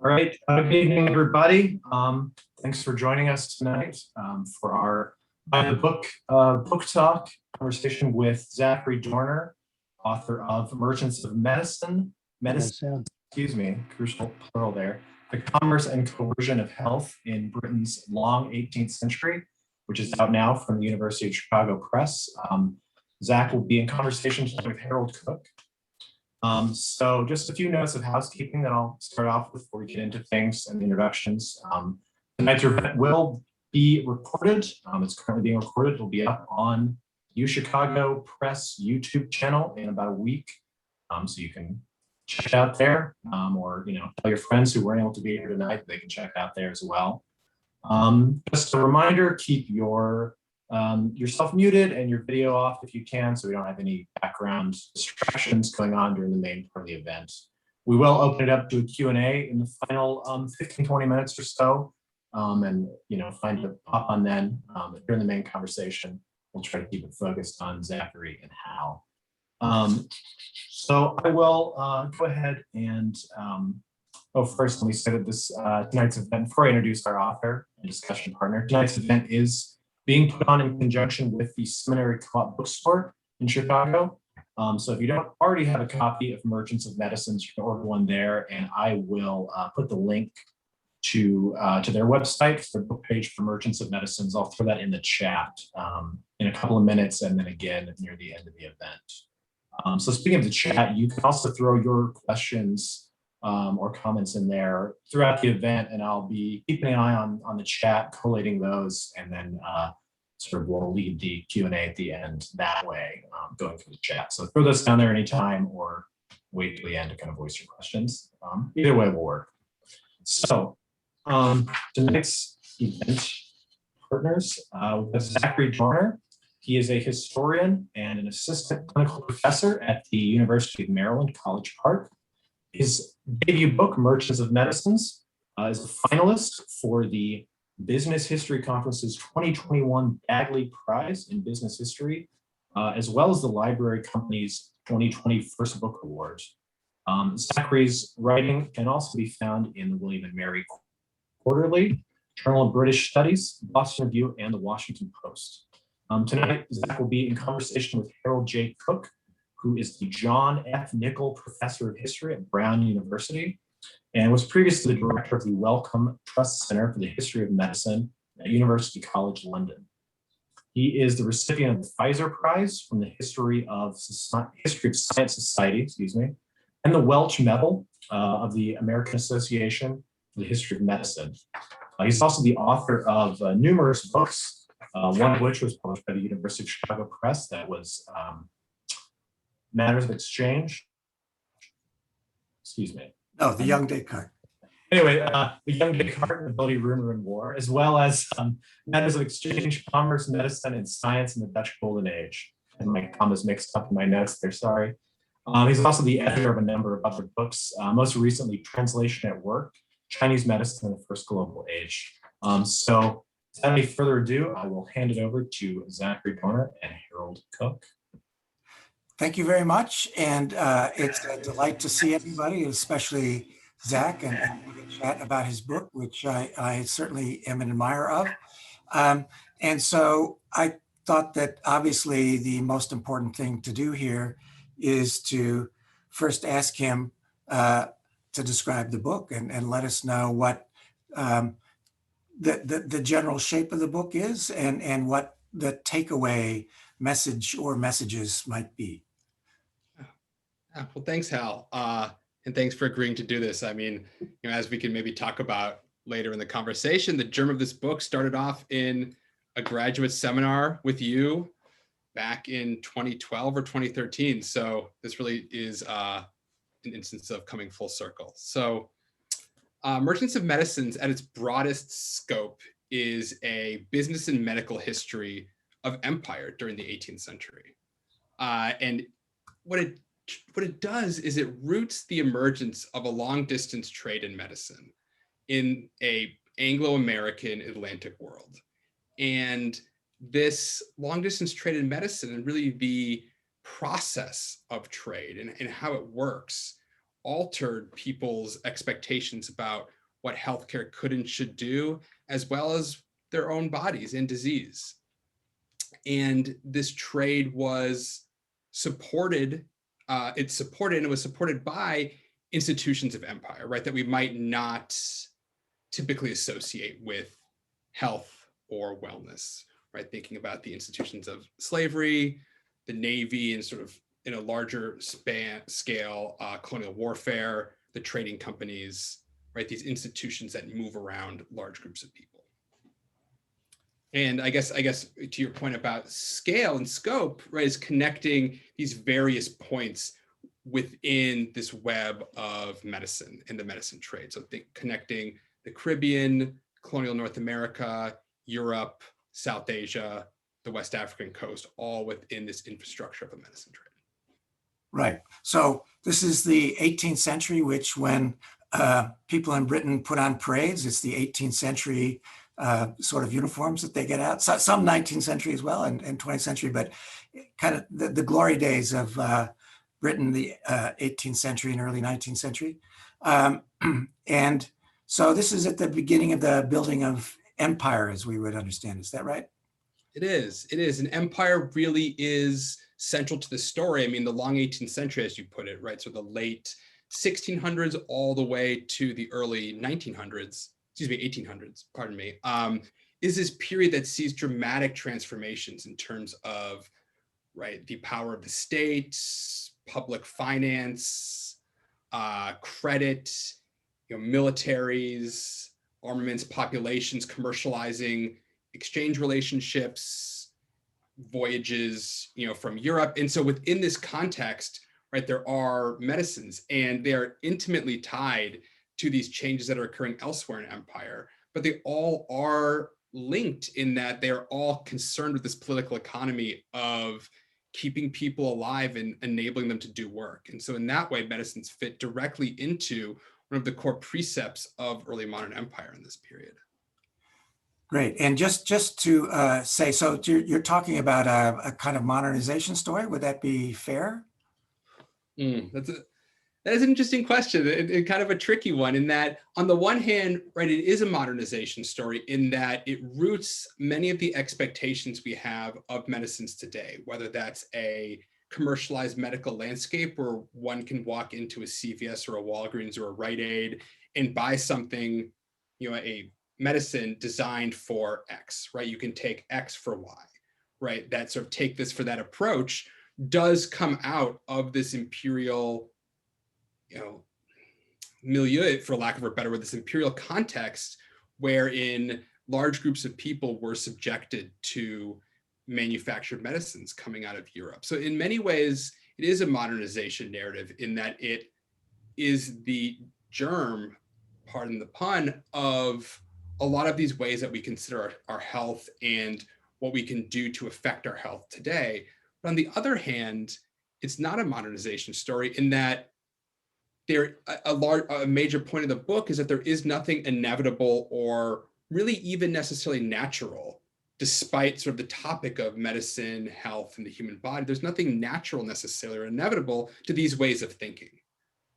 All right, good evening, everybody. Thanks for joining us tonight for our by the book book talk conversation with Zachary Dorner, author of Merchants of Medicine, excuse me, crucial plural there, The Commerce and Coercion of Health in Britain's Long 18th Century, which is out now from the University of Chicago Press. Zach will be in conversation with Harold Cook. So just a few notes of housekeeping that I'll start off with before we get into things and introductions. Tonight's event will be recorded. It's currently being recorded. It'll be up on UChicago Press YouTube channel in about a week. So you can check it out there, or tell your friends who weren't able to be here tonight, they can check it out there as well. Just a reminder, keep yourself muted and your video off if you can, so we don't have any background distractions going on during the main part of the event. We will open it up to a Q&A in the final 15-20 minutes or so, and find a pop on then. During the main conversation, we'll try to keep it focused on Zachary and Hal. So I will go ahead and first let me say that this tonight's event, before I introduce our author and discussion partner, tonight's event is being put on in conjunction with the Seminary Co-op Bookstore in Chicago. So if you don't already have a copy of Merchants of Medicine, you can order one there, and I will put the link to their website, their book page for Merchants of Medicines. I'll throw that in the chat in a couple of minutes, and then again near the end of the event. So speaking of the chat, you can also throw your questions or comments in there throughout the event, and I'll be keeping an eye on the chat, collating those, and then sort of we'll lead the Q&A at the end that way, going through the chat. So throw those down there anytime, or wait till the end to kind of voice your questions. Either way will work. So tonight's event partners, we have Zachary Dorner. He is a historian and an assistant clinical professor at the University of Maryland, College Park. His debut book, Merchants of Medicines, is a finalist for the Business History Conference's 2021 Bagley Prize in Business History, as well as the Library Company's 2020 First Book Award. Zachary's writing can also be found in the William and Mary Quarterly, Journal of British Studies, Boston Review, and the Washington Post. Tonight, Zach will be in conversation with Harold J. Cook, who is the John F. Nichol Professor of History at Brown University, and was previously the director of the Wellcome Trust Center for the History of Medicine at University College London. He is the recipient of the Pfizer Prize from the History of Science Society, and the Welch Medal of the American Association for the History of Medicine. He's also the author of numerous books, one of which was published by the University of Chicago Press, that was Matters of Exchange. No, the Young Descartes. Anyway, the Young Descartes, Ability, Rumor, and War, as well as Matters of Exchange, Commerce, Medicine, and Science in the Dutch Golden Age. And my commas mixed up in my notes there, sorry. He's also the editor of a number of other books, most recently Translation at Work, Chinese Medicine in the First Global Age. So without any further ado, I will hand it over to Zachary Dorner and Harold Cook. Thank you very much. And it's a delight to see everybody, especially Zach, and chat about his book, which I certainly am an admirer of. And so I thought that obviously the most important thing to do here is to first ask him to describe the book and let us know what the general shape of the book is and what the takeaway message or messages might be. Well, thanks, Hal. And thanks for agreeing to do this. I mean, as we can maybe talk about later in the conversation, the germ of this book started off in a graduate seminar with you back in 2012 or 2013. So this really is an instance of coming full circle. So Merchants of Medicines at its broadest scope is a business and medical history of empire during the 18th century. And what it does is it roots the emergence of a long distance trade in medicine in a Anglo-American Atlantic world. And this long distance trade in medicine and really the process of trade and how it works altered people's expectations about what healthcare could and should do, as well as their own bodies in disease. And this trade was supported, it was supported by institutions of empire, right, that we might not typically associate with health or wellness, right? Thinking about the institutions of slavery, the Navy, and sort of in a larger scale, colonial warfare, the trading companies, right? These institutions that move around large groups of people. And I guess to your point about scale and scope, right, is connecting these various points within this web of medicine and the medicine trade. So connecting the Caribbean, colonial North America, Europe, South Asia, the West African coast, all within this infrastructure of a medicine trade. Right. So this is the 18th century, which when people in Britain put on parades, it's the 18th century sort of uniforms that they get out. So, some 19th century as well and 20th century, but kind of the glory days of Britain, the 18th century and early 19th century. And so this is at the beginning of the building of empire, as we would understand. Is that right? It is. An empire really is central to the story. I mean, the long 18th century, as you put it, right? So the late 1600s all the way to the early 1900s, 1800s, pardon me, is this period that sees dramatic transformations in terms of, right, the power of the state, public finance, credit, militaries, armaments, populations, commercializing, exchange relationships, voyages, from Europe. And so within this context, right, there are medicines, and they are intimately tied to these changes that are occurring elsewhere in empire, but they all are linked in that they're all concerned with this political economy of keeping people alive and enabling them to do work. And so in that way, medicines fit directly into one of the core precepts of early modern empire in this period. Great. And just to say, so you're talking about a kind of modernization story. Would that be fair? That is an interesting question, and kind of a tricky one, in that on the one hand, right, it is a modernization story in that it roots many of the expectations we have of medicines today, whether that's a commercialized medical landscape where one can walk into a CVS or a Walgreens or a Rite Aid and buy something, a medicine designed for X, right? You can take X for Y, right? That sort of take this for that approach does come out of this imperial, milieu, for lack of a better word, this imperial context wherein large groups of people were subjected to manufactured medicines coming out of Europe. So in many ways, it is a modernization narrative in that it is the germ, pardon the pun, of a lot of these ways that we consider our health and what we can do to affect our health today. But on the other hand, it's not a modernization story in that a major point of the book is that there is nothing inevitable or really even necessarily natural, despite sort of the topic of medicine, health, and the human body. There's nothing natural necessarily or inevitable to these ways of thinking,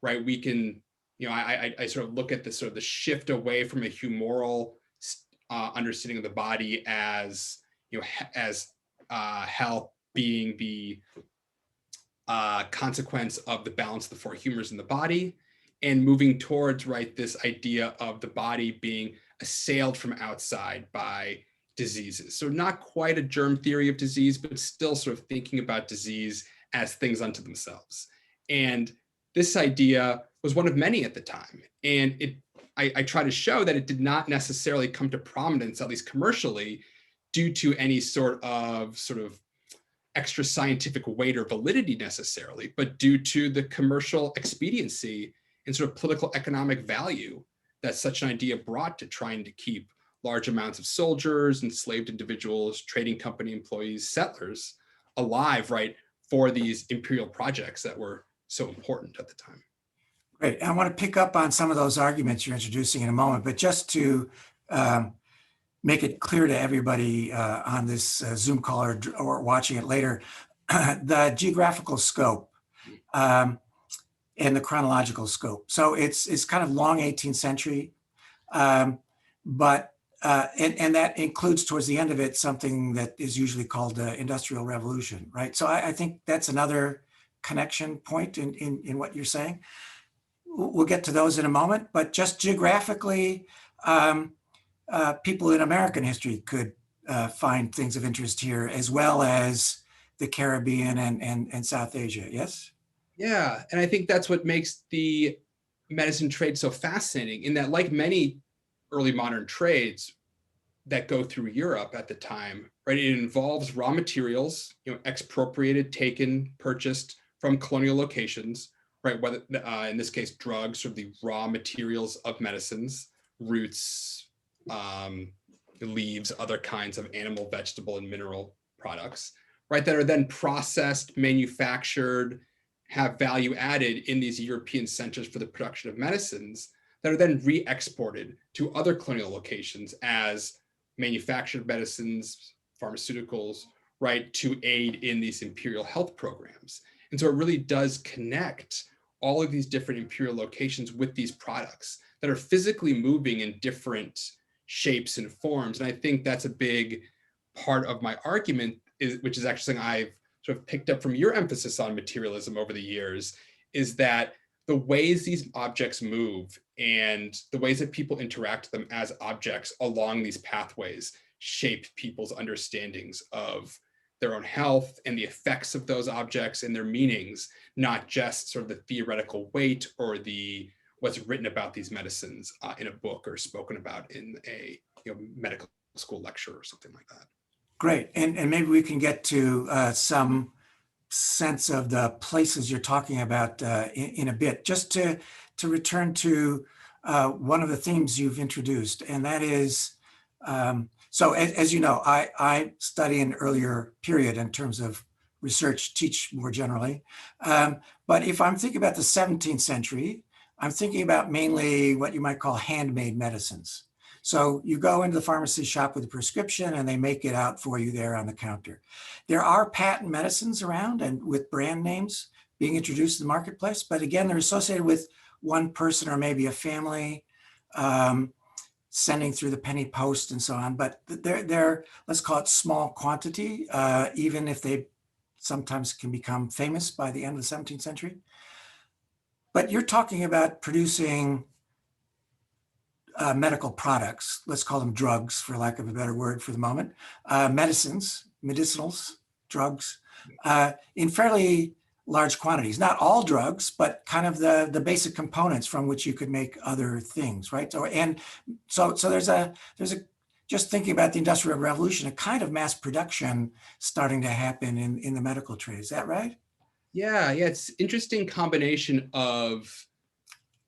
right? We can, I sort of look at this sort of the shift away from a humoral understanding of the body as, health being the consequence of the balance of the four humors in the body, and moving towards, right, this idea of the body being assailed from outside by diseases. So not quite a germ theory of disease, but still sort of thinking about disease as things unto themselves. And this idea was one of many at the time. And I try to show that it did not necessarily come to prominence, at least commercially, due to any sort of extra scientific weight or validity necessarily, but due to the commercial expediency and sort of political economic value that such an idea brought to trying to keep large amounts of soldiers, enslaved individuals, trading company employees, settlers alive, right, for these imperial projects that were so important at the time. Great. I want to pick up on some of those arguments you're introducing in a moment, but just to make it clear to everybody on this Zoom call or watching it later, the geographical scope and the chronological scope. So it's kind of long 18th century. But and that includes towards the end of it something that is usually called the Industrial Revolution, right? So I think that's another connection point in what you're saying. We'll get to those in a moment, but just geographically, people in American history could find things of interest here, as well as the Caribbean and South Asia. Yes? Yeah, and I think that's what makes the medicine trade so fascinating, in that, like many early modern trades that go through Europe at the time, right, it involves raw materials, expropriated, taken, purchased from colonial locations, right, whether in this case drugs, or the raw materials of medicines, roots, leaves, other kinds of animal, vegetable, and mineral products, right, that are then processed, manufactured, have value added in these European centers for the production of medicines, that are then re-exported to other colonial locations as manufactured medicines, pharmaceuticals, right, to aid in these imperial health programs. And so it really does connect all of these different imperial locations with these products that are physically moving in different shapes and forms. And I think that's a big part of my argument, which is actually something I've sort of picked up from your emphasis on materialism over the years, is that the ways these objects move and the ways that people interact with them as objects along these pathways shape people's understandings of their own health and the effects of those objects and their meanings, not just sort of the theoretical weight or the what's written about these medicines in a book or spoken about in a medical school lecture or something like that. Great. And maybe we can get to some sense of the places you're talking about in a bit. Just to return to one of the themes you've introduced, and that is, so as you know, I study an earlier period in terms of research, teach more generally. But if I'm thinking about the 17th century, I'm thinking about mainly what you might call handmade medicines. So you go into the pharmacy shop with a prescription and they make it out for you there on the counter. There are patent medicines around and with brand names being introduced in the marketplace, but again, they're associated with one person or maybe a family sending through the penny post and so on, but they're let's call it small quantity, even if they sometimes can become famous by the end of the 17th century. But you're talking about producing medical products, let's call them drugs for lack of a better word for the moment, medicines, medicinals, drugs, in fairly large quantities. Not all drugs, but kind of the basic components from which you could make other things, right? So there's a just thinking about the Industrial Revolution, a kind of mass production starting to happen in the medical trade. Is that right? Yeah, it's interesting combination of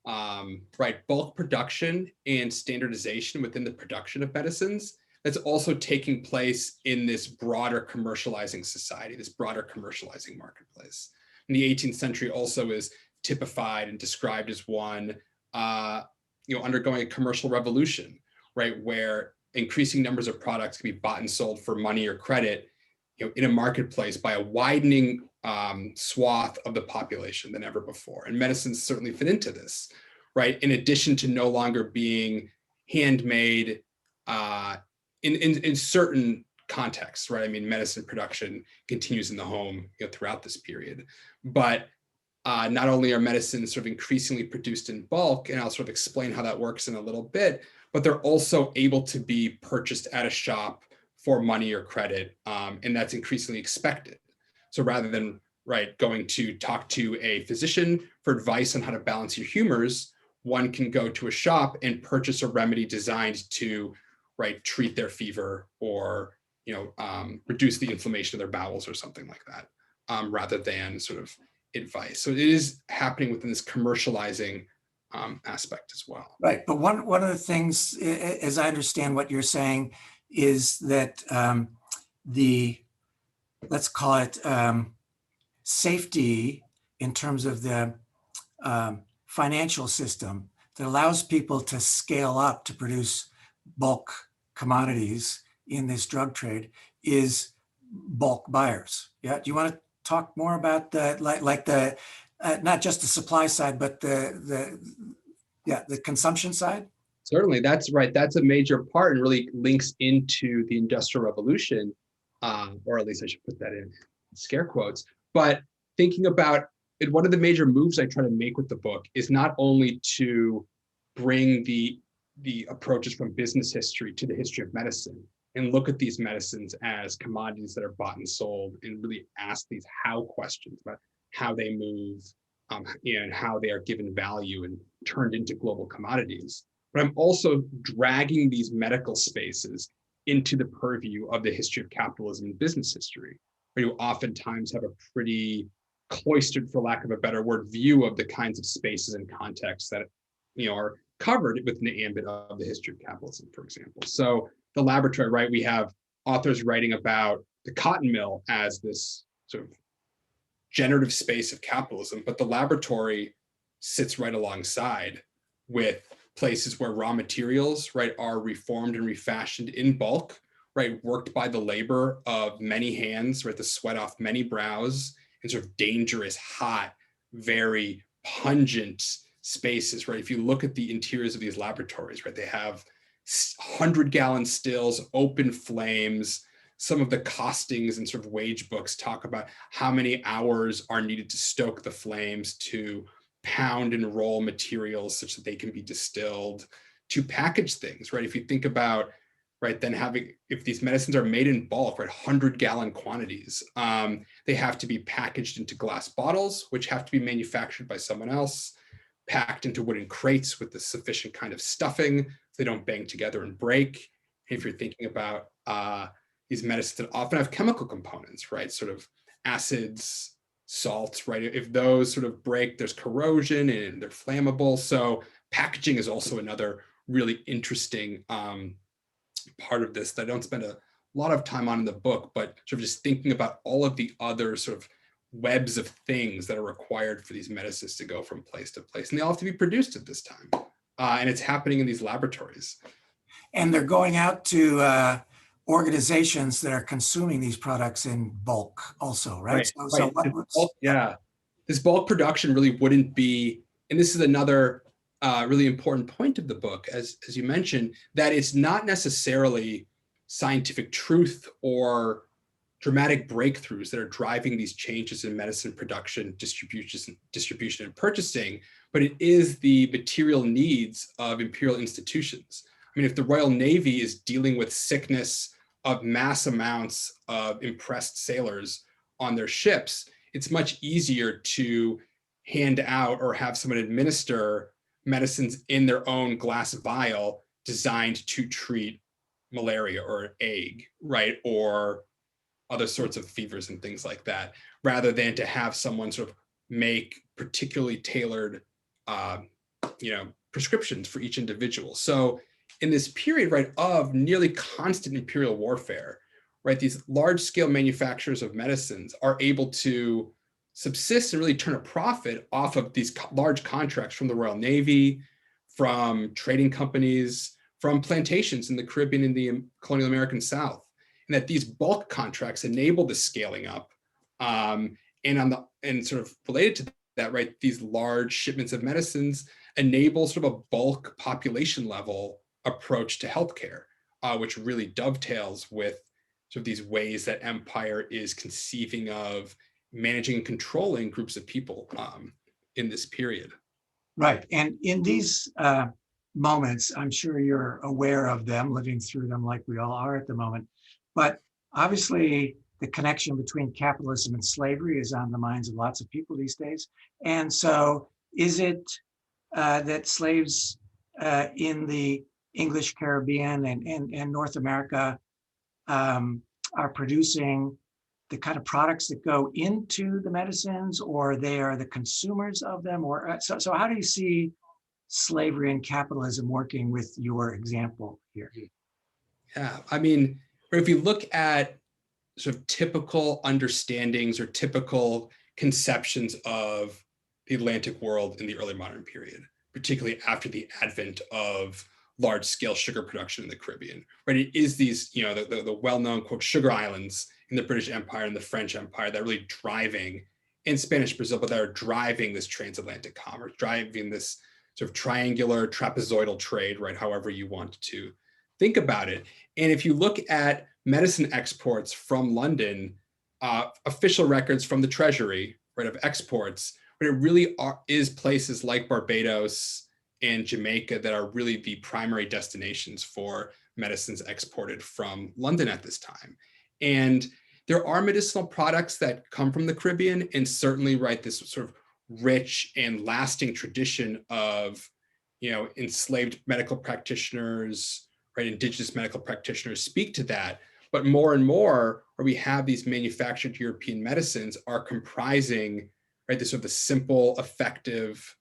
bulk production and standardization within the production of medicines that's also taking place in this broader commercializing society, this broader commercializing marketplace. In the 18th century also is typified and described as one undergoing a commercial revolution, right, where increasing numbers of products can be bought and sold for money or credit in a marketplace by a widening swath of the population than ever before. And medicines certainly fit into this, right? In addition to no longer being handmade in certain contexts, right? I mean, medicine production continues in the home throughout this period. But not only are medicines sort of increasingly produced in bulk, and I'll sort of explain how that works in a little bit, but they're also able to be purchased at a shop for money or credit, and that's increasingly expected. So rather than going to talk to a physician for advice on how to balance your humors, one can go to a shop and purchase a remedy designed to treat their fever or reduce the inflammation of their bowels or something like that, rather than sort of advice. So it is happening within this commercializing aspect as well. Right, but one of the things, as I understand what you're saying, is that let's call it safety in terms of the financial system that allows people to scale up to produce bulk commodities in this drug trade is bulk buyers. Yeah, do you want to talk more about the not just the supply side, but the consumption side? Certainly, that's right. That's a major part and really links into the Industrial Revolution, or at least I should put that in scare quotes. But thinking about it, one of the major moves I try to make with the book is not only to bring the approaches from business history to the history of medicine and look at these medicines as commodities that are bought and sold and really ask these how questions about how they move, and how they are given value and turned into global commodities. But I'm also dragging these medical spaces into the purview of the history of capitalism and business history, where you oftentimes have a pretty cloistered, for lack of a better word, view of the kinds of spaces and contexts that are covered within the ambit of the history of capitalism, for example. So the laboratory, right? We have authors writing about the cotton mill as this sort of generative space of capitalism, but the laboratory sits right alongside with places where raw materials, right, are reformed and refashioned in bulk, right, worked by the labor of many hands, right, the sweat off many brows, in sort of dangerous, hot, very pungent spaces, right? If you look at the interiors of these laboratories, right, they have 100-gallon stills, open flames. Some of the costings and sort of wage books talk about how many hours are needed to stoke the flames, to pound and roll materials such that they can be distilled, to package things, right? If you think about, right, then if these medicines are made in bulk, right, 100-gallon quantities, they have to be packaged into glass bottles, which have to be manufactured by someone else, packed into wooden crates with the sufficient kind of stuffing so they don't bang together and break. If you're thinking about these medicines that often have chemical components, right, sort of acids, salts, right, if those sort of break, there's corrosion and they're flammable. So packaging is also another really interesting part of this that I don't spend a lot of time on in the book, but sort of just thinking about all of the other sort of webs of things that are required for these medicines to go from place to place. And they all have to be produced at this time. And it's happening in these laboratories. And they're going out to organizations that are consuming these products in bulk also, right? Right. This bulk production really wouldn't be, and this is another really important point of the book, as you mentioned, that it's not necessarily scientific truth or dramatic breakthroughs that are driving these changes in medicine production, distribution and purchasing, but it is the material needs of imperial institutions. I mean, if the Royal Navy is dealing with sickness of mass amounts of impressed sailors on their ships, it's much easier to hand out or have someone administer medicines in their own glass vial designed to treat malaria or ague, right? Or other sorts of fevers and things like that, rather than to have someone sort of make particularly tailored, prescriptions for each individual. So in this period, right, of nearly constant imperial warfare, right, these large-scale manufacturers of medicines are able to subsist and really turn a profit off of these large contracts from the Royal Navy, from trading companies, from plantations in the Caribbean and the colonial American South. And that these bulk contracts enable the scaling up, and sort of related to that, right, these large shipments of medicines enable sort of a bulk population level approach to healthcare, which really dovetails with sort of these ways that empire is conceiving of managing and controlling groups of people in this period. Right. And in these moments, I'm sure you're aware of them, living through them like we all are at the moment. But obviously, the connection between capitalism and slavery is on the minds of lots of people these days. And so is it that slaves in the English Caribbean and North America are producing the kind of products that go into the medicines, or they are the consumers of them? Or so how do you see slavery and capitalism working with your example here? Yeah, I mean, if you look at sort of typical understandings or typical conceptions of the Atlantic world in the early modern period, particularly after the advent of large-scale sugar production in the Caribbean, right? It is these, the well-known, quote, sugar islands in the British Empire and the French Empire that are really driving, in Spanish Brazil, but that are driving this transatlantic commerce, driving this sort of triangular trapezoidal trade, right? However you want to think about it. And if you look at medicine exports from London, official records from the Treasury, right, of exports, but it really is places like Barbados and Jamaica that are really the primary destinations for medicines exported from London at this time. And there are medicinal products that come from the Caribbean, and certainly, right, this sort of rich and lasting tradition of, enslaved medical practitioners, right, indigenous medical practitioners speak to that. But more and more, where we have these manufactured European medicines are comprising, right, this sort of the simple, effective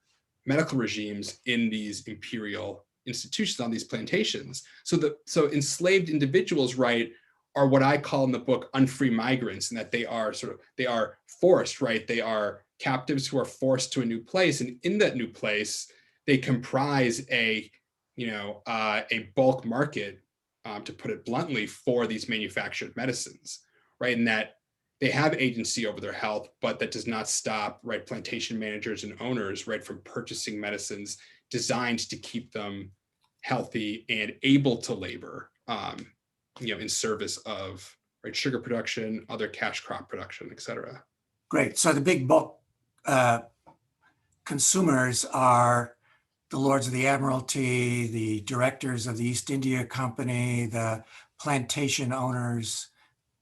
medical regimes in these imperial institutions on these plantations. So enslaved individuals, right, are what I call in the book unfree migrants, and that they are forced, right? They are captives who are forced to a new place, and in that new place, they comprise a bulk market, to put it bluntly, for these manufactured medicines, right? And that they have agency over their health, but that does not stop, right, plantation managers and owners, right, from purchasing medicines designed to keep them healthy and able to labor, in service of, right, sugar production, other cash crop production, et cetera. Great. So the big bulk consumers are the Lords of the Admiralty, the directors of the East India Company, the plantation owners,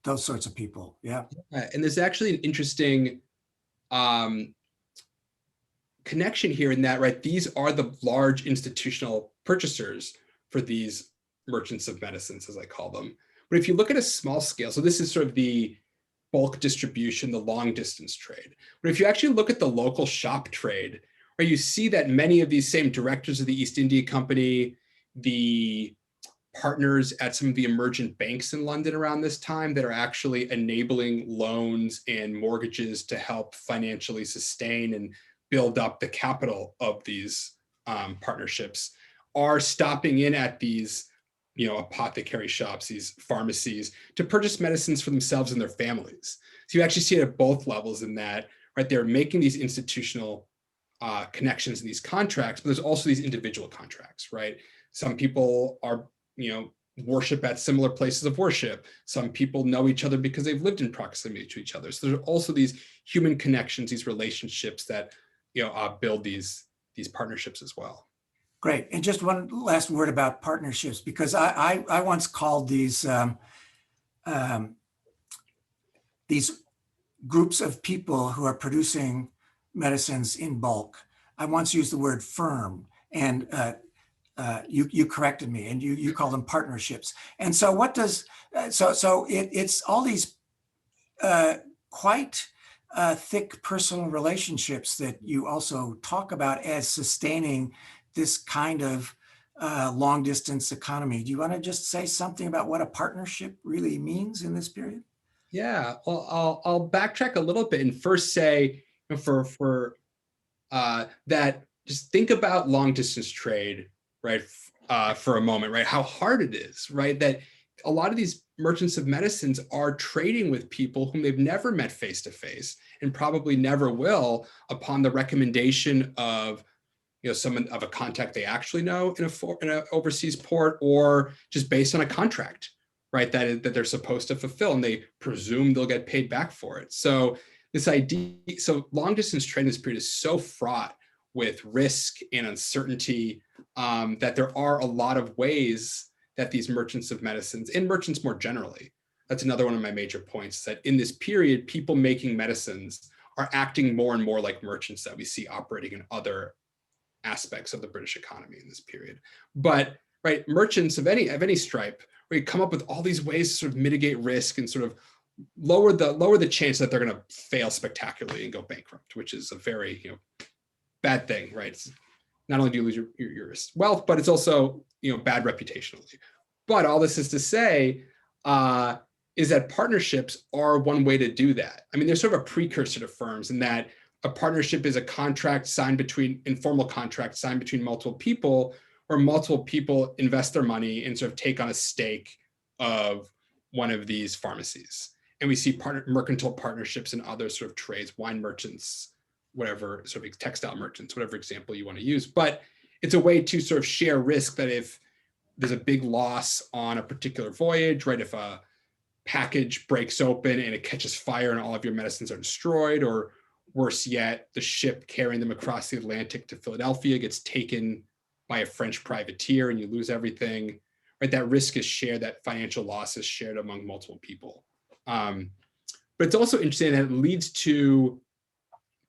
those sorts of people. Yeah. And there's actually an interesting connection here in that, right, these are the large institutional purchasers for these merchants of medicines, as I call them. But if you look at a small scale, so this is sort of the bulk distribution, the long distance trade. But if you actually look at the local shop trade, right, you see that many of these same directors of the East India Company, the partners at some of the emergent banks in London around this time that are actually enabling loans and mortgages to help financially sustain and build up the capital of these partnerships, are stopping in at these apothecary shops, these pharmacies, to purchase medicines for themselves and their families. So you actually see it at both levels in that, right, they're making these institutional connections in these contracts, but there's also these individual contracts, right? Some people are, worship at similar places of worship. Some people know each other because they've lived in proximity to each other. So there's also these human connections, these relationships that, build these partnerships as well. Great. And just one last word about partnerships, because I once called these groups of people who are producing medicines in bulk. I once used the word firm, and you corrected me, and you call them partnerships. And so what does it's all these quite thick personal relationships that you also talk about as sustaining this kind of long distance economy. Do you want to just say something about what a partnership really means in this period? Yeah, well, I'll backtrack a little bit and first say, for that, just think about long distance trade, right, for a moment, right? How hard it is, right? That a lot of these merchants of medicines are trading with people whom they've never met face to face, and probably never will, upon the recommendation of someone of a contact they actually know in an overseas port, or just based on a contract, right, that they're supposed to fulfill, and they presume they'll get paid back for it. So this idea, so long distance trade in this period is so fraught with risk and uncertainty, that there are a lot of ways that these merchants of medicines, and merchants more generally, that's another one of my major points, that in this period, people making medicines are acting more and more like merchants that we see operating in other aspects of the British economy in this period. But, right, merchants of any stripe, right, come up with all these ways to sort of mitigate risk and sort of lower the chance that they're going to fail spectacularly and go bankrupt, which is a very bad thing, right? It's not only do you lose your wealth, but it's also bad reputationally. But all this is to say is that partnerships are one way to do that. I mean, they're sort of a precursor to firms, in that a partnership is a informal contract signed between multiple people, where multiple people invest their money and sort of take on a stake of one of these pharmacies. And we see mercantile partnerships in other sort of trades, wine merchants, whatever, sort of textile merchants, whatever example you want to use. But it's a way to sort of share risk, that if there's a big loss on a particular voyage, right? If a package breaks open and it catches fire and all of your medicines are destroyed, or worse yet, the ship carrying them across the Atlantic to Philadelphia gets taken by a French privateer and you lose everything, right? That risk is shared, that financial loss is shared among multiple people. But it's also interesting that it leads to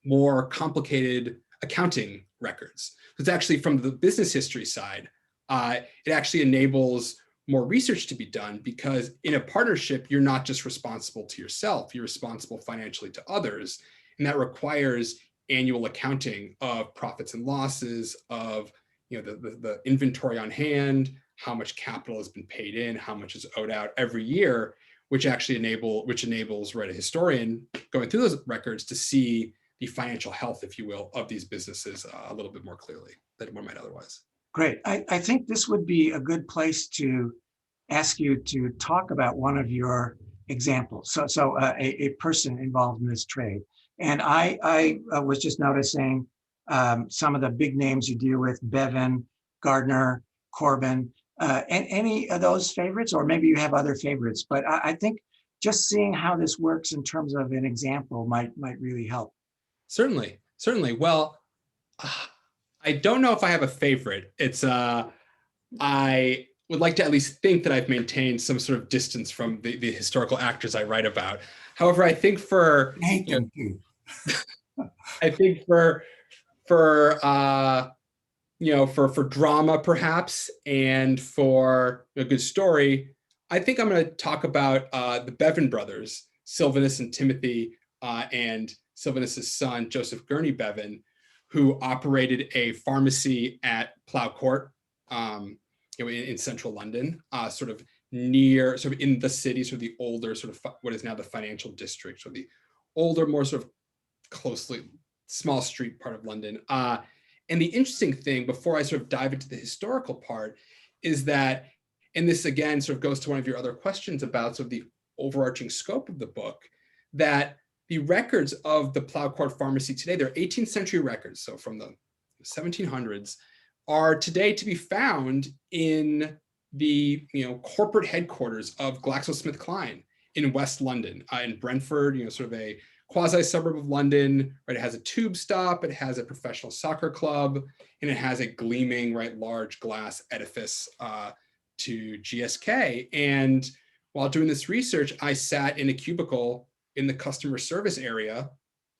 more complicated accounting records. It's actually, from the business history side, it actually enables more research to be done, because in a partnership, you're not just responsible to yourself, you're responsible financially to others. And that requires annual accounting of profits and losses, of the inventory on hand, how much capital has been paid in, how much is owed out every year, which enables, right, a historian going through those records to see the financial health, if you will, of these businesses a little bit more clearly than one might otherwise. Great. I think this would be a good place to ask you to talk about one of your examples. So a person involved in this trade. And I was just noticing some of the big names you deal with: Bevan, Gardner, Corbin. And any of those favorites, or maybe you have other favorites, but I think just seeing how this works in terms of an example might really help. Certainly. Well, I don't know if I have a favorite. It's I would like to at least think that I've maintained some sort of distance from the historical actors I write about. However, I think for I think for drama perhaps, and for a good story, I think I'm going to talk about the Bevan brothers, Sylvanus and Timothy, and Sylvanus's son, Joseph Gurney Bevan, who operated a pharmacy at Plough Court, in central London, sort of in the city, sort of the older, sort of what is now the financial district, so the older, more sort of closely small street part of London. And the interesting thing, before I sort of dive into the historical part, is that, and this again sort of goes to one of your other questions about sort of the overarching scope of the book, that the records of the Plough Court Pharmacy today, they're 18th century records, so from the 1700s, are today to be found in the corporate headquarters of GlaxoSmithKline in West London, in Brentford, sort of a quasi-suburb of London, right? It has a tube stop, it has a professional soccer club, and it has a gleaming, right, large glass edifice to GSK. And while doing this research, I sat in a cubicle in the customer service area,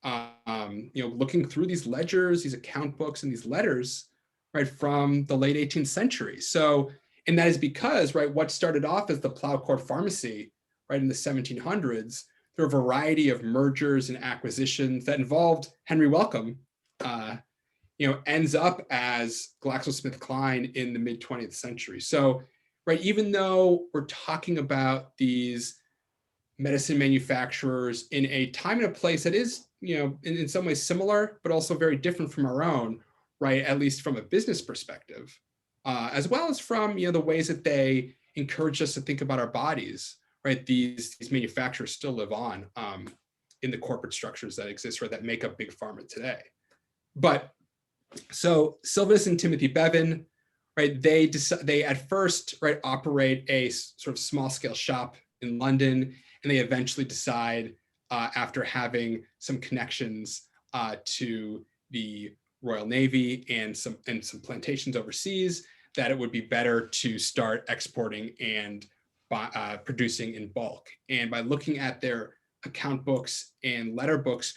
looking through these ledgers, these account books, and these letters, right, from the late 18th century. So, and that is because, right, what started off as the Plough Court Pharmacy, right, in the 1700s, through a variety of mergers and acquisitions that involved Henry Wellcome, ends up as GlaxoSmithKline in the mid 20th century. So, right, even though we're talking about these medicine manufacturers in a time and a place that is, in some ways similar, but also very different from our own, right, at least from a business perspective, as well as from, the ways that they encourage us to think about our bodies, right? These manufacturers still live on in the corporate structures that exist, right, that make up big pharma today. But so Sylvanus and Timothy Bevan, right, they at first, right, operate a sort of small scale shop in London, and they eventually decide, after having some connections to the Royal Navy and some plantations overseas, that it would be better to start exporting and producing in bulk. And by looking at their account books and letter books,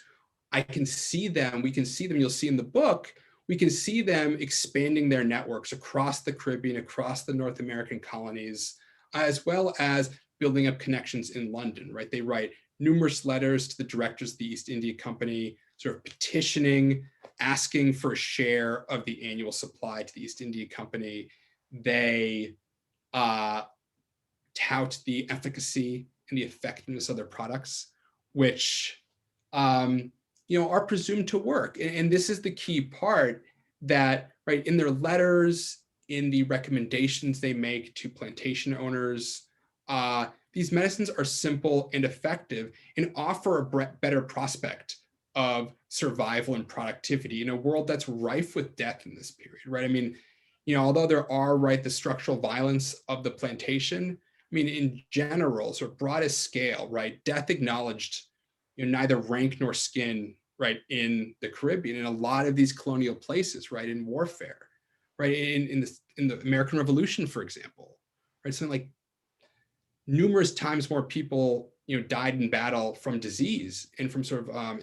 we can see them, you'll see in the book, we can see them expanding their networks across the Caribbean, across the North American colonies, as well as building up connections in London, right? They write numerous letters to the directors of the East India Company, sort of petitioning, asking for a share of the annual supply to the East India Company. They tout the efficacy and the effectiveness of their products, which are presumed to work. And this is the key part, that, right, in their letters, in the recommendations they make to plantation owners, these medicines are simple and effective and offer a better prospect of survival and productivity in a world that's rife with death in this period, right? I mean, although there are, right, the structural violence of the plantation, I mean, in general, sort of broadest scale, right, death acknowledged, neither rank nor skin, right, in the Caribbean, in a lot of these colonial places, right, in warfare, right, in the American Revolution, for example, right, something like numerous times more people, died in battle from disease and from sort of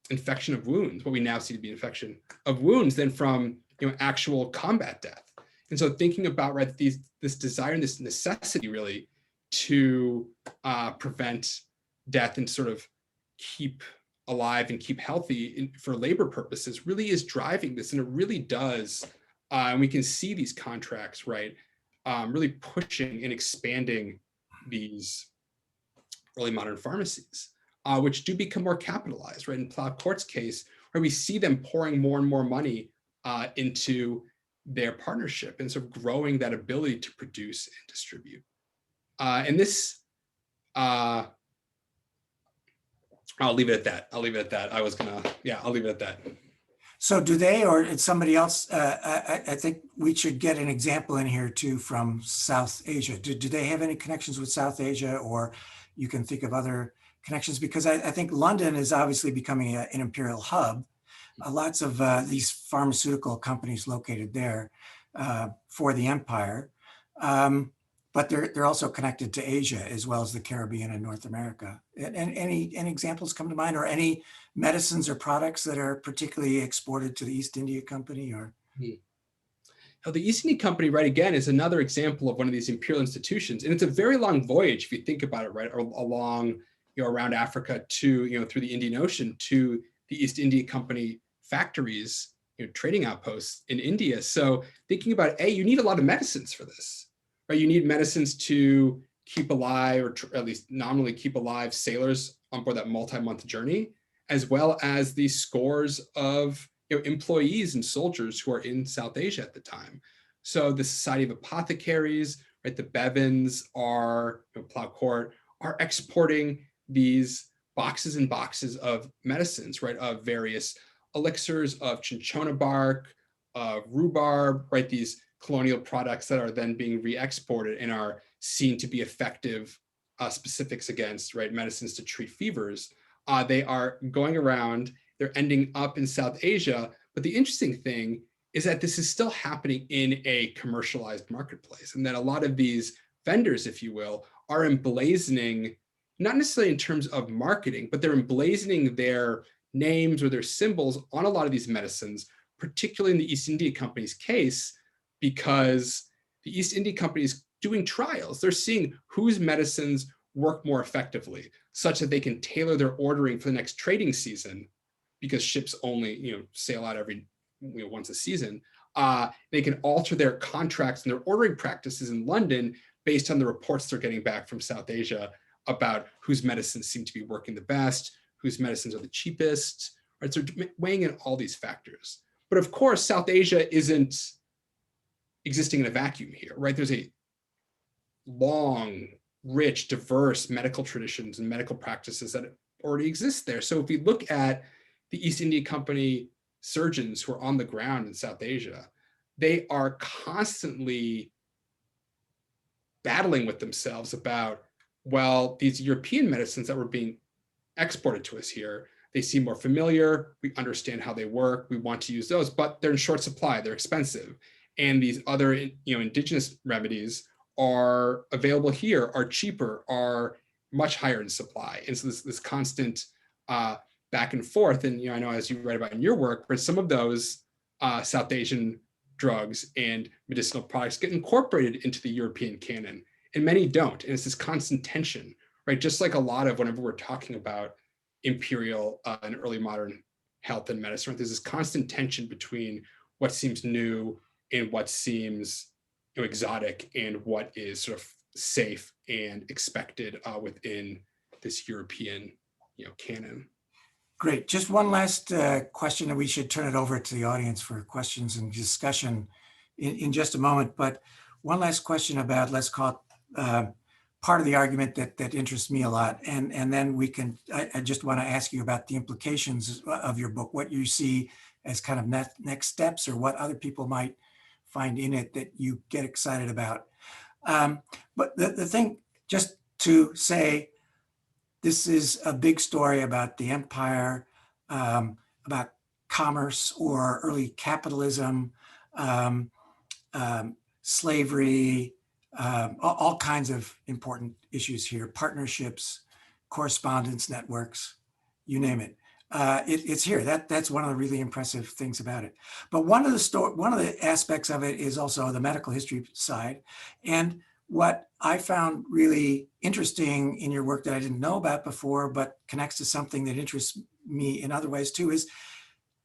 infection of wounds, what we now see to be infection of wounds, than from actual combat death. And so thinking about, right, this desire and this necessity really to prevent death and sort of keep alive and keep healthy for labor purposes really is driving this. And it really does, and we can see these contracts, right, really pushing and expanding these early modern pharmacies, which do become more capitalized, right? In Plough Court's case, where we see them pouring more and more money into their partnership and sort of growing that ability to produce and distribute. And this, I'll leave it at that. I'll leave it at that. I'll leave it at that. So do they, or it's somebody else? I think we should get an example in here too from South Asia. Do they have any connections with South Asia, or you can think of other connections? Because I think London is obviously becoming an imperial hub. Lots of these pharmaceutical companies located there for the empire. But they're also connected to Asia as well as the Caribbean and North America. And any examples come to mind, or any medicines or products that are particularly exported to the East India Company? Or Now, the East India Company, right, again, is another example of one of these imperial institutions, and it's a very long voyage if you think about it, right, along, around Africa to, through the Indian Ocean to the East India Company factories, trading outposts in India. So thinking about, you need a lot of medicines for this. Right, you need medicines to keep alive, or at least nominally keep alive, sailors on board that multi-month journey, as well as the scores of employees and soldiers who are in South Asia at the time. So the Society of Apothecaries, right, the Bevans are, Plough Court, are exporting these boxes and boxes of medicines, right, of various elixirs, of cinchona bark, of rhubarb, right, these colonial products that are then being re-exported and are seen to be effective specifics against, right, medicines to treat fevers. They are going around, they're ending up in South Asia. But the interesting thing is that this is still happening in a commercialized marketplace, and that a lot of these vendors, if you will, are emblazoning, not necessarily in terms of marketing, but they're emblazoning their names or their symbols on a lot of these medicines, particularly in the East India Company's case, because the East India Company is doing trials. They're seeing whose medicines work more effectively, such that they can tailor their ordering for the next trading season, because ships only, sail out every, once a season. They can alter their contracts and their ordering practices in London based on the reports they're getting back from South Asia about whose medicines seem to be working the best, whose medicines are the cheapest, right? So weighing in all these factors. But of course, South Asia isn't existing in a vacuum here, right? There's a long, rich, diverse medical traditions and medical practices that already exist there. So if we look at the East India Company surgeons who are on the ground in South Asia, they are constantly battling with themselves about, well, these European medicines that were being exported to us here, they seem more familiar, we understand how they work, we want to use those, but they're in short supply, they're expensive. And these other, indigenous remedies are available here, are cheaper, are much higher in supply. And so this constant back and forth. And I know, as you write about in your work, where some of those South Asian drugs and medicinal products get incorporated into the European canon, and many don't. And it's this constant tension, right? Just like a lot of whenever we're talking about imperial and early modern health and medicine, right? There's this constant tension between what seems new and what seems exotic, and what is sort of safe and expected within this European canon. Great. Just one last question, and we should turn it over to the audience for questions and discussion in just a moment. But one last question about, let's call it part of the argument that interests me a lot. And then I just want to ask you about the implications of your book, what you see as kind of next steps, or what other people might find in it that you get excited about. But the thing, just to say, this is a big story about the empire, about commerce or early capitalism, slavery, all kinds of important issues here, partnerships, correspondence networks, you name it. It's here. That's one of the really impressive things about it. But one of the aspects of it is also the medical history side. And what I found really interesting in your work that I didn't know about before, but connects to something that interests me in other ways too, is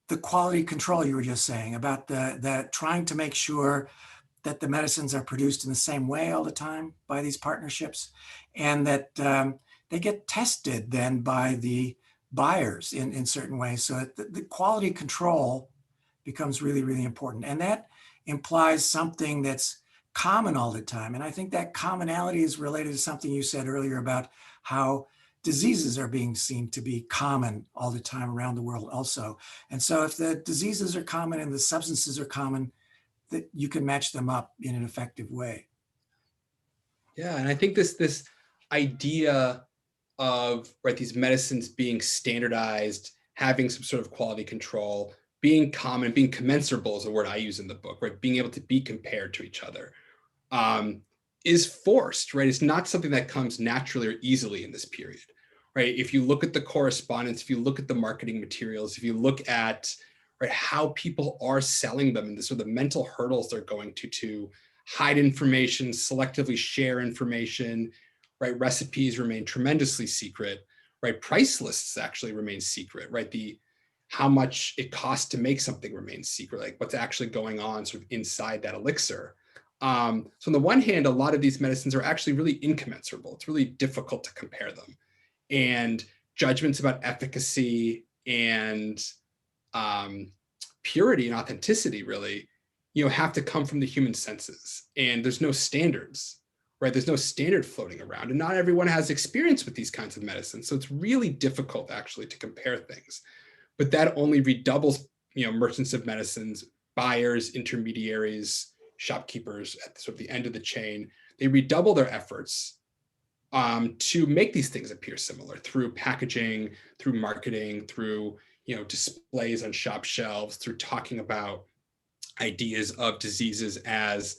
the quality control you were just saying about the trying to make sure that the medicines are produced in the same way all the time by these partnerships, and that they get tested then by the buyers in certain ways. So the quality control becomes really, really important. And that implies something that's common all the time. And I think that commonality is related to something you said earlier about how diseases are being seen to be common all the time around the world also. And so if the diseases are common and the substances are common, that you can match them up in an effective way. Yeah, and I think this idea of these medicines being standardized, having some sort of quality control, being common, being commensurable is a word I use in the book, right? Being able to be compared to each other is forced, right? It's not something that comes naturally or easily in this period, right? If you look at the correspondence, if you look at the marketing materials, if you look at how people are selling them and the sort of the mental hurdles they're going to hide information, selectively share information, right? Recipes remain tremendously secret, right? Price lists actually remain secret, right? How much it costs to make something remains secret, like what's actually going on sort of inside that elixir. So on the one hand, a lot of these medicines are actually really incommensurable. It's really difficult to compare them. And judgments about efficacy and purity and authenticity really, have to come from the human senses. And there's no standards, right? There's no standard floating around. And not everyone has experience with these kinds of medicines. So it's really difficult actually to compare things. But that only redoubles, merchants of medicines, buyers, intermediaries, shopkeepers at sort of the end of the chain. They redouble their efforts to make these things appear similar through packaging, through marketing, through displays on shop shelves, through talking about ideas of diseases as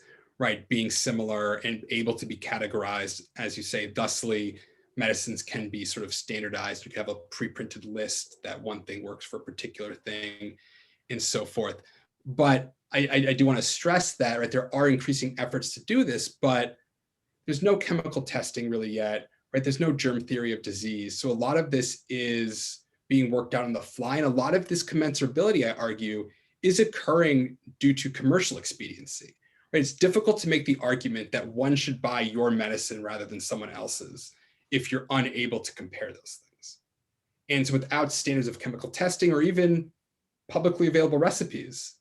being similar and able to be categorized, as you say. Thusly, medicines can be sort of standardized. We can have a pre-printed list that one thing works for a particular thing, and so forth. But I do want to stress that there are increasing efforts to do this, but there's no chemical testing really yet, right? There's no germ theory of disease. So a lot of this is being worked out on the fly. And a lot of this commensurability, I argue, is occurring due to commercial expediency. Right? It's difficult to make the argument that one should buy your medicine rather than someone else's if you're unable to compare those things. And so without standards of chemical testing or even publicly available recipes,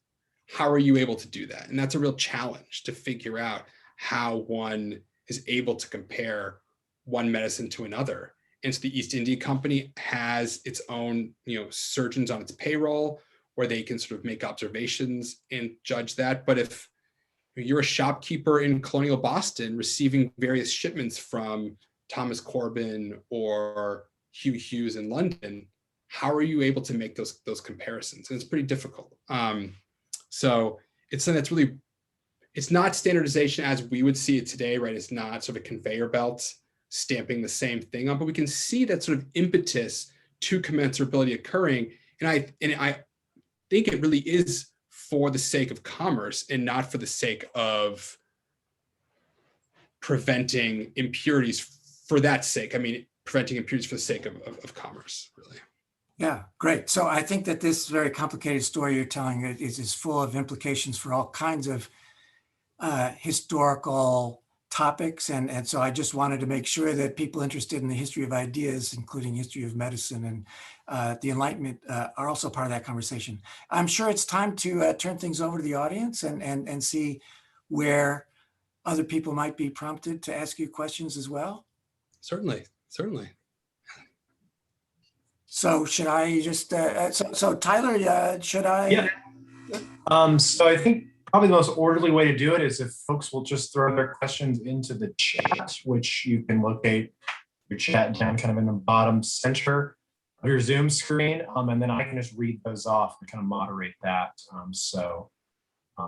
how are you able to do that? And that's a real challenge to figure out how one is able to compare one medicine to another. And so the East India Company has its own, surgeons on its payroll where they can sort of make observations and judge that. But if you're a shopkeeper in colonial Boston receiving various shipments from Thomas Corbin or Hugh Hughes in London, how are you able to make those comparisons? And it's pretty difficult. So it's something that's really, it's not standardization as we would see it today, right? It's not sort of a conveyor belt stamping the same thing on, but we can see that sort of impetus to commensurability occurring. And I think it really is for the sake of commerce and not for the sake of preventing impurities for that sake. I mean, preventing impurities for the sake of commerce, really. Yeah, great. So I think that this very complicated story you're telling is full of implications for all kinds of historical topics. And so I just wanted to make sure that people interested in the history of ideas, including history of medicine and the Enlightenment, are also part of that conversation. I'm sure it's time to turn things over to the audience and see where other people might be prompted to ask you questions as well. Certainly, certainly. So should I just, so Tyler, should I? Yeah. So I think probably the most orderly way to do it is if folks will just throw their questions into the chat, which you can locate your chat down kind of in the bottom center of your Zoom screen. And then I can just read those off and kind of moderate that.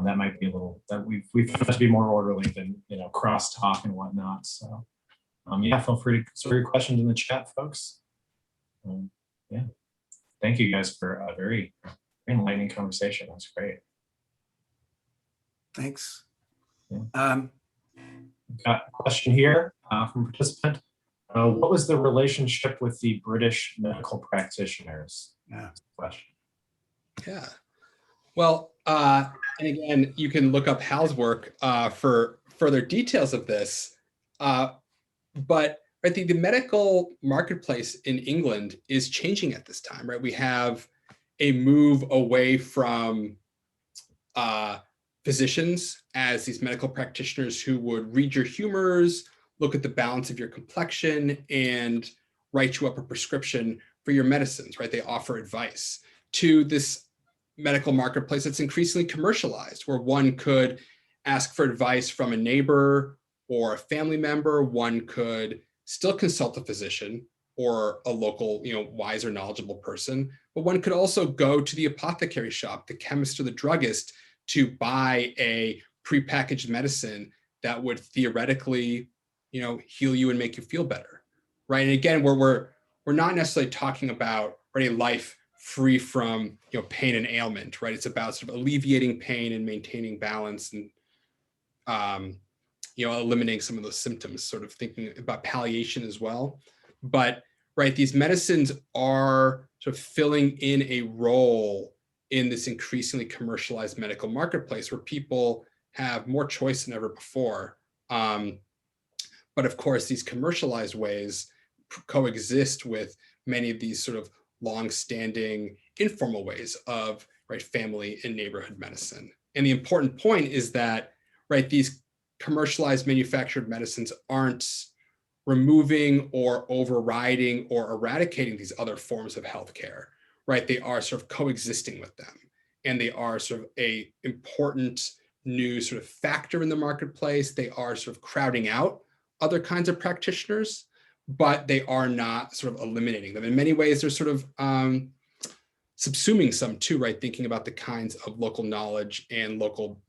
That might be a little, that we've found to be more orderly than, crosstalk and whatnot. So yeah, feel free to throw your questions in the chat, folks. Yeah. Thank you guys for a very enlightening conversation. That's great. Thanks. Yeah. Got a question here from a participant. What was the relationship with the British medical practitioners? Yeah. Question. Yeah. Well, and again, you can look up Hal's work for further details of this. But I think the medical marketplace in England is changing at this time, right? We have a move away from physicians as these medical practitioners who would read your humors, look at the balance of your complexion, and write you up a prescription for your medicines, right? They offer advice, to this medical marketplace that's increasingly commercialized, where one could ask for advice from a neighbor or a family member. One could still consult a physician or a local, wise or knowledgeable person, but one could also go to the apothecary shop, the chemist or the druggist, to buy a prepackaged medicine that would theoretically, heal you and make you feel better, right? And again, we're not necessarily talking about a life free from pain and ailment, right? It's about sort of alleviating pain and maintaining balance and eliminating some of those symptoms, sort of thinking about palliation as well. But these medicines are sort of filling in a role in this increasingly commercialized medical marketplace where people have more choice than ever before. But of course, these commercialized ways coexist with many of these sort of long-standing informal ways of family and neighborhood medicine. And the important point is that these commercialized manufactured medicines aren't removing or overriding or eradicating these other forms of healthcare, right? They are sort of coexisting with them, and they are sort of a important new sort of factor in the marketplace. They are sort of crowding out other kinds of practitioners, but they are not sort of eliminating them. In many ways, they're sort of subsuming some too, right? Thinking about the kinds of local knowledge and local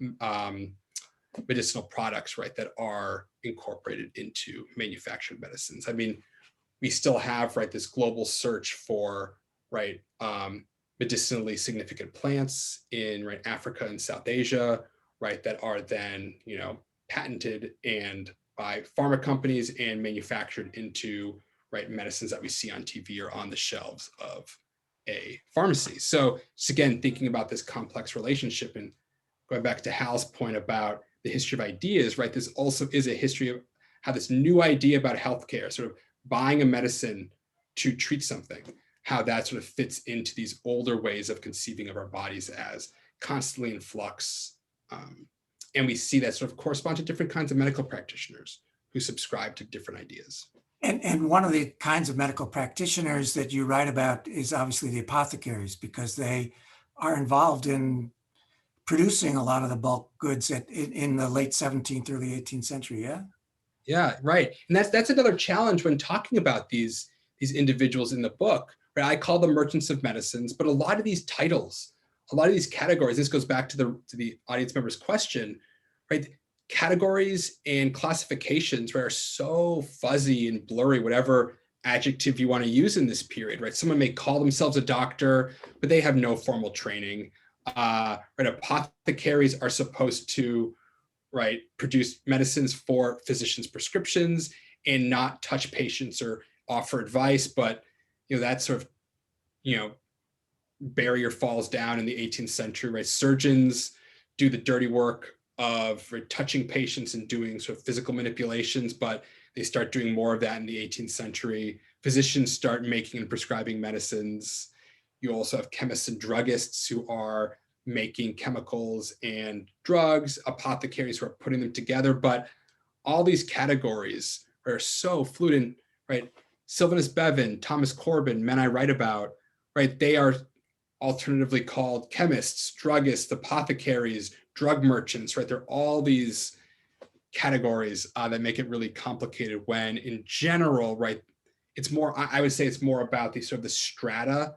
medicinal products, right, that are incorporated into manufactured medicines. I mean, we still have, this global search for, medicinally significant plants in, Africa and South Asia, that are then, patented and by pharma companies and manufactured into, medicines that we see on TV or on the shelves of a pharmacy. So just again, thinking about this complex relationship and going back to Hal's point about the history of ideas, this also is a history of how this new idea about healthcare, sort of buying a medicine to treat something, how that sort of fits into these older ways of conceiving of our bodies as constantly in flux. And we see that sort of correspond to different kinds of medical practitioners who subscribe to different ideas. And one of the kinds of medical practitioners that you write about is obviously the apothecaries, because they are involved in producing a lot of the bulk goods in the late 17th, early 18th century. Yeah. Yeah, right. And that's another challenge when talking about these individuals in the book. Right? I call them merchants of medicines, but a lot of these titles, a lot of these categories, this goes back to the audience member's question, right? Categories and classifications, are so fuzzy and blurry, whatever adjective you want to use in this period, right? Someone may call themselves a doctor, but they have no formal training. Apothecaries are supposed to, produce medicines for physicians' prescriptions and not touch patients or offer advice. But, that sort of, barrier falls down in the 18th century, right? Surgeons do the dirty work of touching patients and doing sort of physical manipulations, but they start doing more of that in the 18th century. Physicians start making and prescribing medicines. You also have chemists and druggists who are making chemicals and drugs, apothecaries who are putting them together. But all these categories are so fluid and, right, Sylvanus Bevan, Thomas Corbin, men I write about, right, they are alternatively called chemists, druggists, apothecaries, drug merchants, right? They're all these categories that make it really complicated when in general, right, it's more, I would say it's more about the sort of the strata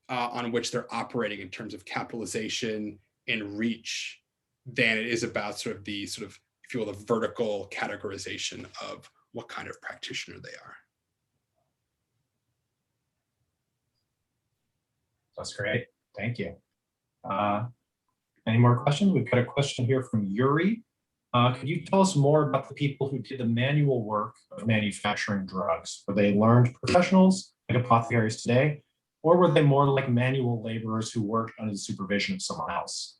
on which they're operating in terms of capitalization and reach than it is about sort of the sort of, if you will, the vertical categorization of what kind of practitioner they are. That's great. Thank you. Any more questions? We've got a question here from Yuri. Could you tell us more about the people who did the manual work of manufacturing drugs? Were they learned professionals like apothecaries today, or were they more like manual laborers who worked under the supervision of someone else?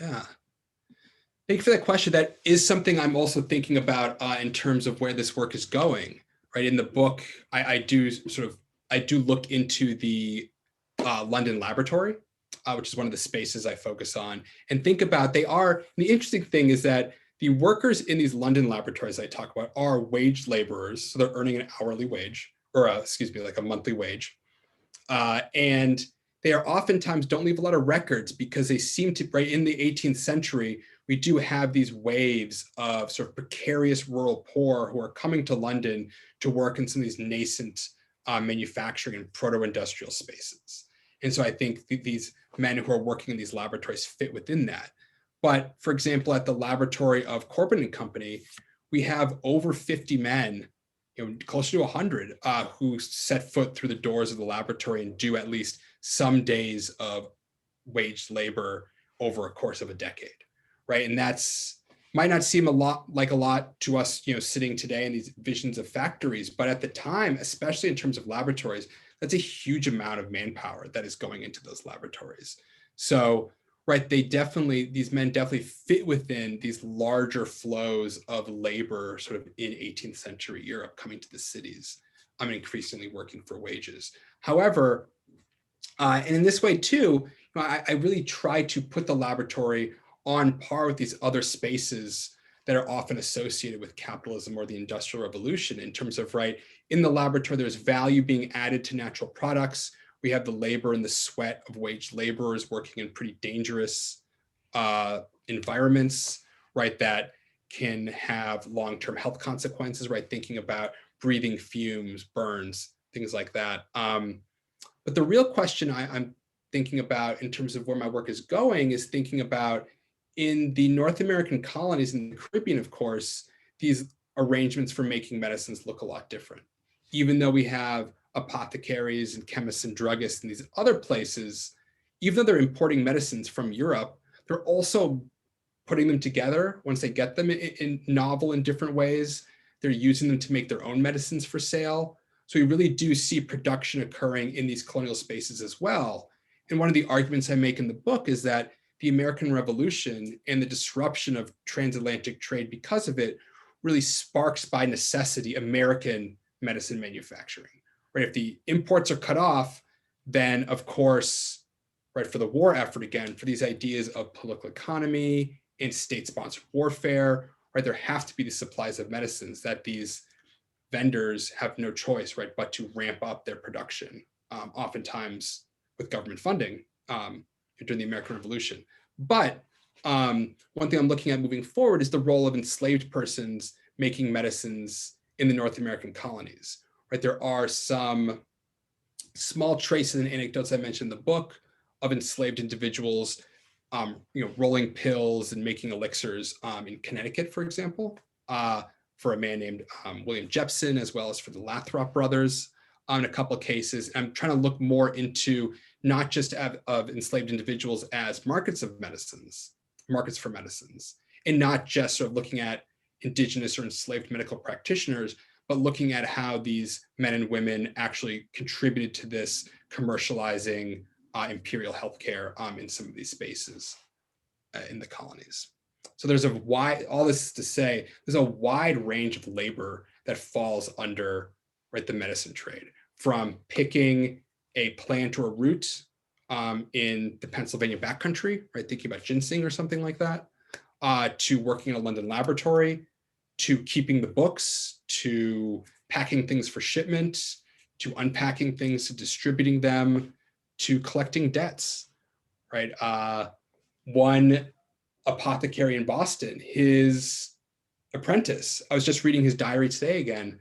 Yeah. Thank you for that question. That is something I'm also thinking about in terms of where this work is going. Right, in the book, I do look into the London laboratory, which is one of the spaces I focus on, and think about the interesting thing is that the workers in these London laboratories I talk about are wage laborers, so they're earning an hourly wage, or like a monthly wage, and they are oftentimes don't leave a lot of records because they seem to, right, in the 18th century, we do have these waves of sort of precarious rural poor who are coming to London to work in some of these nascent manufacturing and proto-industrial spaces. And so I think these men who are working in these laboratories fit within that. But for example, at the laboratory of Corbin and Company, we have over 50 men, closer to 100, who set foot through the doors of the laboratory and do at least some days of waged labor over a course of a decade, right? And that's might not seem a lot to us, sitting today in these visions of factories, but at the time, especially in terms of laboratories, that's a huge amount of manpower that is going into those laboratories. So, right, these men definitely fit within these larger flows of labor sort of in 18th century Europe coming to the cities, increasingly working for wages. However, and in this way too, I really try to put the laboratory on par with these other spaces that are often associated with capitalism or the Industrial Revolution in terms of, right, in the laboratory, there's value being added to natural products. We have the labor and the sweat of waged laborers working in pretty dangerous environments, right, that can have long-term health consequences, right, thinking about breathing fumes, burns, things like that. But the real question I'm thinking about in terms of where my work is going is thinking about in the North American colonies and the Caribbean, of course, these arrangements for making medicines look a lot different. Even though we have apothecaries and chemists and druggists in these other places, even though they're importing medicines from Europe, they're also putting them together once they get them in novel and different ways. They're using them to make their own medicines for sale. So we really do see production occurring in these colonial spaces as well. And one of the arguments I make in the book is that the American Revolution and the disruption of transatlantic trade because of it really sparks by necessity American medicine manufacturing, right? If the imports are cut off, then of course, right, for the war effort again, for these ideas of political economy and state-sponsored warfare, right, there have to be the supplies of medicines that these vendors have no choice, right, but to ramp up their production, oftentimes with government funding during the American Revolution. But one thing I'm looking at moving forward is the role of enslaved persons making medicines in the North American colonies, right? There are some small traces and anecdotes I mentioned in the book of enslaved individuals, rolling pills and making elixirs in Connecticut, for example, for a man named William Jepson, as well as for the Lathrop brothers in a couple of cases. I'm trying to look more into not just of enslaved individuals as markets for medicines, and not just sort of looking at indigenous or enslaved medical practitioners, but looking at how these men and women actually contributed to this commercializing imperial healthcare in some of these spaces in the colonies. So there's all this is to say, there's a wide range of labor that falls under, right, the medicine trade, from picking a plant or a root in the Pennsylvania backcountry, right, thinking about ginseng or something like that, to working in a London laboratory, to keeping the books, to packing things for shipment, to unpacking things, to distributing them, to collecting debts, right? One apothecary in Boston, his apprentice, I was just reading his diary today again,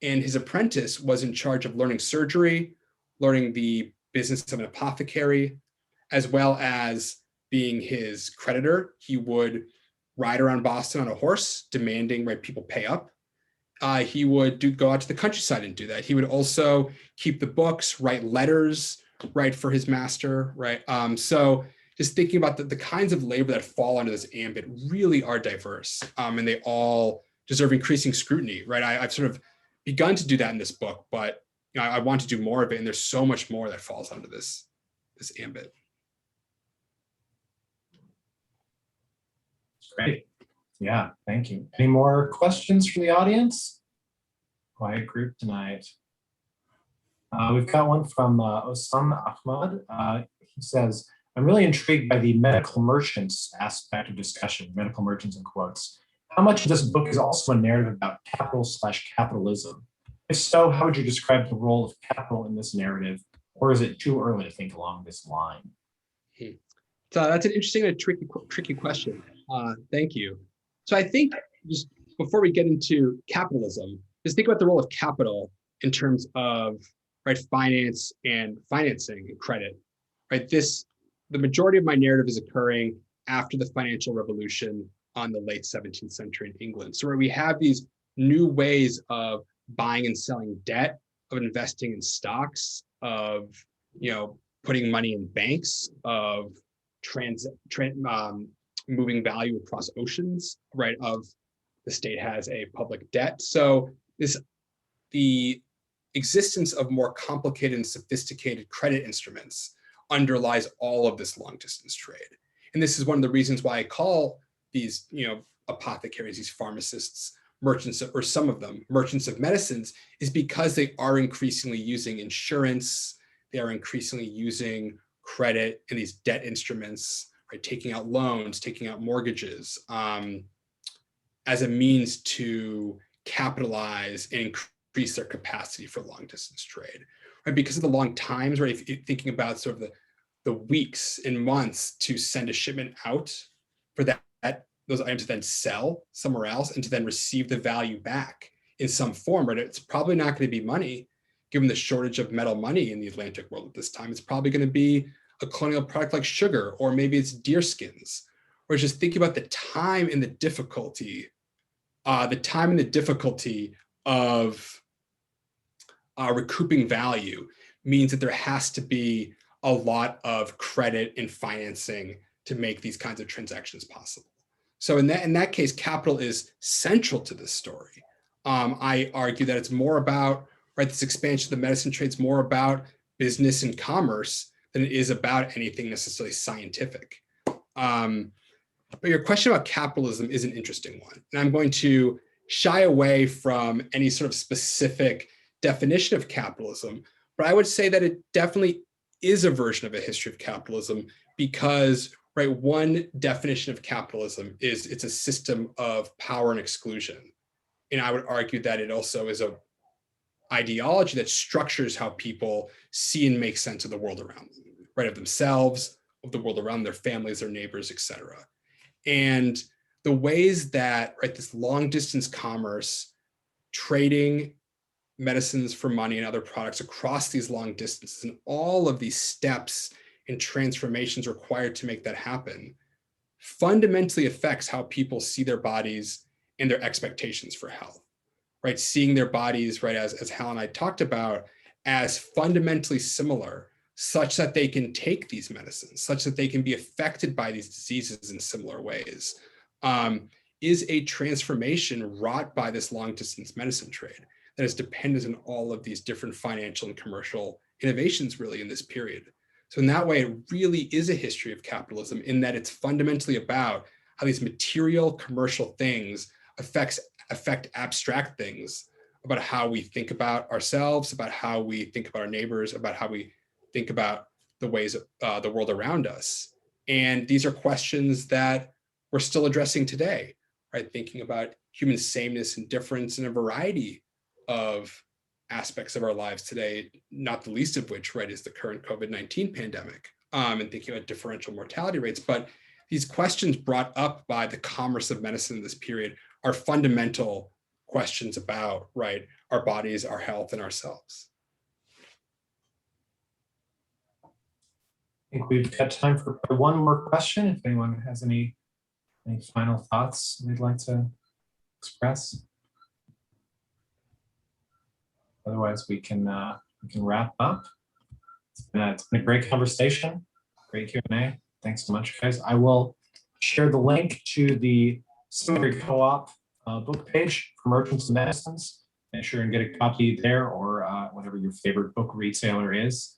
and his apprentice was in charge of learning surgery, learning the business of an apothecary, as well as being his creditor. He would ride around Boston on a horse, demanding, right, people pay up. He would go out to the countryside and do that. He would also keep the books, write letters, right, for his master, right? So just thinking about the kinds of labor that fall under this ambit really are diverse, and they all deserve increasing scrutiny, right? I've sort of begun to do that in this book, but I want to do more of it, and there's so much more that falls under this ambit. Great. Yeah, thank you. Any more questions from the audience? Quiet group tonight. We've got one from Osama Ahmad. He says, I'm really intrigued by the medical merchants aspect of discussion, medical merchants in quotes. How much of this book is also a narrative about capital/capitalism? If so, how would you describe the role of capital in this narrative? Or is it too early to think along this line? So that's an interesting and tricky question. Thank you. So I think just before we get into capitalism, just think about the role of capital in terms of, right, finance and financing and credit, right? The majority of my narrative is occurring after the financial revolution on the late 17th century in England. So where we have these new ways of buying and selling debt, of investing in stocks, of, putting money in banks, of moving value across oceans, right? Of the state has a public debt. So the existence of more complicated and sophisticated credit instruments underlies all of this long distance trade. And this is one of the reasons why I call these, apothecaries, these pharmacists, merchants, or some of them merchants of medicines, is because they are increasingly using insurance. They are increasingly using credit and these debt instruments, right? Taking out loans, taking out mortgages, as a means to capitalize and increase their capacity for long distance trade, right? Because of the long times, right? If you're thinking about sort of the weeks and months to send a shipment out for those items to then sell somewhere else and to then receive the value back in some form, right? It's probably not going to be money, given the shortage of metal money in the Atlantic world at this time. It's probably going to be a colonial product like sugar, or maybe it's deer skins. Or just thinking about the time and the difficulty of recouping value means that there has to be a lot of credit and financing to make these kinds of transactions possible. So in that case, capital is central to this story. I argue that it's more about, right, this expansion of the medicine trade is more about business and commerce than it is about anything necessarily scientific. But your question about capitalism is an interesting one. And I'm going to shy away from any sort of specific definition of capitalism, but I would say that it definitely is a version of a history of capitalism because, right, one definition of capitalism is it's a system of power and exclusion. And I would argue that it also is an ideology that structures how people see and make sense of the world around them, right, of themselves, of the world around their families, their neighbors, et cetera. And the ways that, right, this long distance commerce, trading medicines for money and other products across these long distances, and all of these steps and transformations required to make that happen, fundamentally affects how people see their bodies and their expectations for health, right? Seeing their bodies, right, as Hal and I talked about, as fundamentally similar, such that they can take these medicines, such that they can be affected by these diseases in similar ways, is a transformation wrought by this long distance medicine trade that is dependent on all of these different financial and commercial innovations really in this period. So in that way, it really is a history of capitalism in that it's fundamentally about how these material commercial things affect abstract things about how we think about ourselves, about how we think about our neighbors, about how we think about the ways of the world around us. And these are questions that we're still addressing today, right? Thinking about human sameness and difference in a variety of aspects of our lives today, not the least of which, right, is the current COVID-19 pandemic, and thinking about differential mortality rates. But these questions brought up by the commerce of medicine in this period are fundamental questions about, right, our bodies, our health, and ourselves. I think we've got time for one more question. If anyone has any final thoughts they'd like to express. Otherwise, we can wrap up. It's been a great conversation, great Q&A. Thanks so much, guys. I will share the link to the Seminary Co-op book page for Merchants of Medicines. Make sure and get a copy there, or whatever your favorite book retailer is.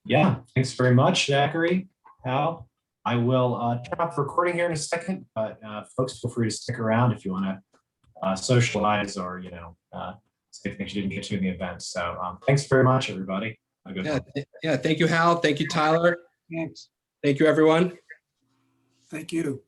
Yeah, thanks very much, Zachary, Hal. I will turn off the recording here in a second, but folks, feel free to stick around if you want to socialize or, say things you didn't get to in the event. So thanks very much, everybody. Have a good one. Yeah, thank you, Hal. Thank you, Tyler. Thanks. Thank you, everyone. Thank you.